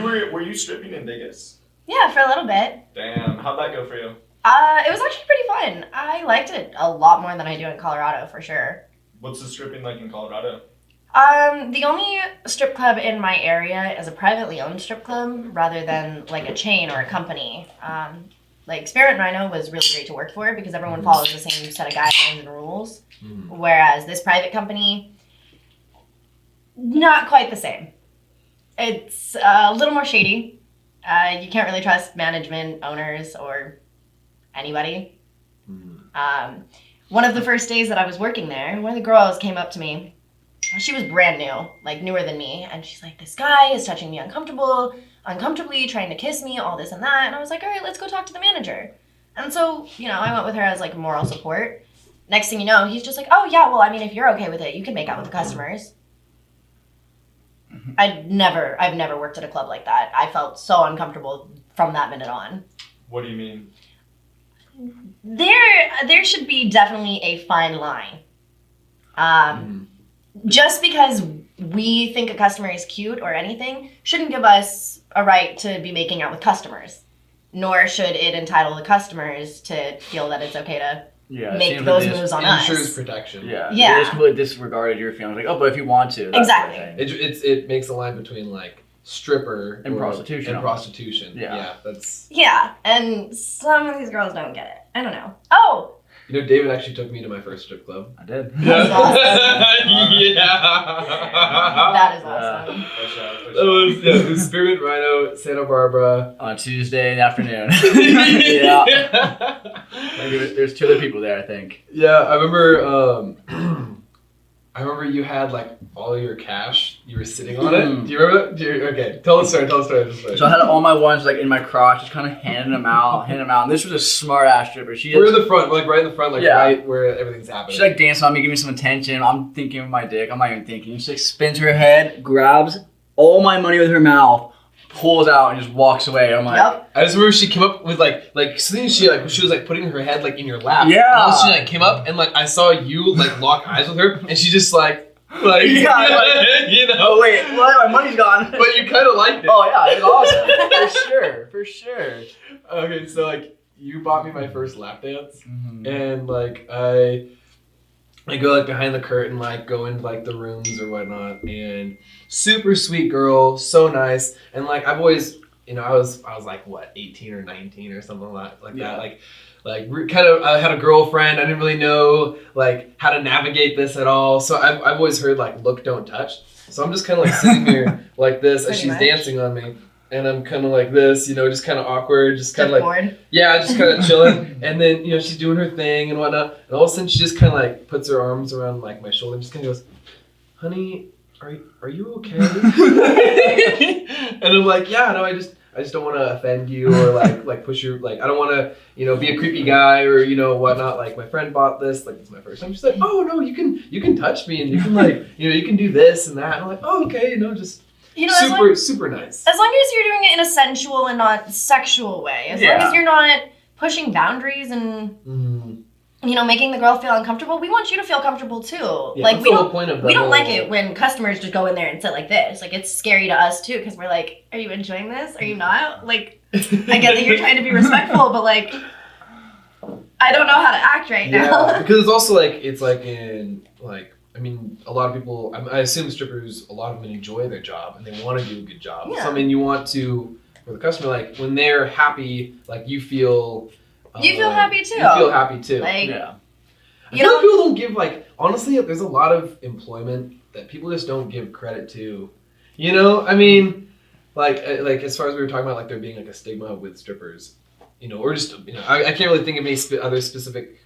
Were you stripping in Vegas? Yeah, for a little bit. Damn, how'd that go for you? It was actually pretty fun. I liked it a lot more than I do in Colorado, for sure. What's the stripping like in Colorado? The only strip club in my area is a privately owned strip club rather than like a chain or a company. Like Experiment Rhino was really great to work for because everyone follows the same set of guidelines and rules. Whereas this private company, not quite the same. It's a little more shady. You can't really trust management, owners, or anybody. One of the first days that I was working there, one of the girls came up to me. She was brand new, like newer than me, and she's like, this guy is touching me uncomfortably, trying to kiss me, all this and that. And I was like, all right, let's go talk to the manager. And so, I went with her as like moral support. Next thing you know, he's just like, oh yeah, well, I mean, if you're okay with it, you can make out with the customers. I've never worked at a club like that. I felt so uncomfortable from that minute on. What do you mean? There should be definitely a fine line. Just because we think a customer is cute or anything shouldn't give us a right to be making out with customers. Nor should it entitle the customers to feel that it's okay to make those moves on us. Ensures protection. Yeah. They just completely disregarded your feelings. Like, oh, but if you want to. Exactly. It makes a line between like stripper and prostitution. Yeah, that's. Yeah, and some of these girls don't get it. I don't know. Oh! David actually took me to my first strip club. I did. That's awesome. Yeah. That is awesome. It was Spearmint Rhino, Santa Barbara. On a Tuesday in the afternoon. Yeah. There's 2 other people there, I think. Yeah, I remember. I remember you had like all your cash. You were sitting on it. Do you remember that? Okay, tell the story. So I had all my ones like in my crotch, just kind of handing them out. And this was a smart ass stripper. We're in the front, like right in the front, like right where everything's happening. She's like dancing on me, giving me some attention. I'm thinking of my dick. I'm not even thinking. She like spins her head, grabs all my money with her mouth, pulls out, and just walks away. I'm like, yep. I just remember she came up with like something she was like putting her head like in your lap. Yeah. And she like came up and like I saw you like lock eyes with her, and she just like Oh wait, well, my money's gone. But you kind of liked it. Oh yeah, it's awesome. For sure. Okay, so like you bought me my first lap dance, and like I go like behind the curtain, like go into like the rooms or whatnot, and super sweet girl, so nice, and like I've always, I was like what 18 or 19 or something like that, like kind of I had a girlfriend. I didn't really know like how to navigate this at all, so I've always heard like look, don't touch. So I'm just kind of like sitting here like this as she's dancing on me, and I'm kind of like this, just kind of awkward, just kind of like just kind of chilling. And then she's doing her thing and whatnot, and all of a sudden she just kind of like puts her arms around like my shoulder and just kind of goes, "Honey, are you okay?" And I'm like, "Yeah, no, I just don't want to offend you or like push your I don't want to be a creepy guy or whatnot. Like my friend bought this, like it's my first time." She's like, "Oh no, you can touch me and you can like you can do this and that." And I'm like, "Oh okay, just super nice." As long as you're doing it in a sensual and not sexual way, as long as you're not pushing boundaries and making the girl feel uncomfortable, we want you to feel comfortable too. Yeah, like we don't whole... like it when customers just go in there and sit like this. Like it's scary to us too because we're like, are you enjoying this? Are you not? Like I get that you're trying to be respectful, but like I don't know how to act right now. Yeah, because it's also in I mean, a lot of people, I assume strippers, a lot of them enjoy their job and they want to do a good job. Yeah. So I mean, you want to, for the customer, like when they're happy, like you feel happy too. You feel happy too. Like, I feel like people don't give honestly, there's a lot of employment that people just don't give credit to. I mean, like as far as we were talking about, like there being like a stigma with strippers, or just I can't really think of any other specific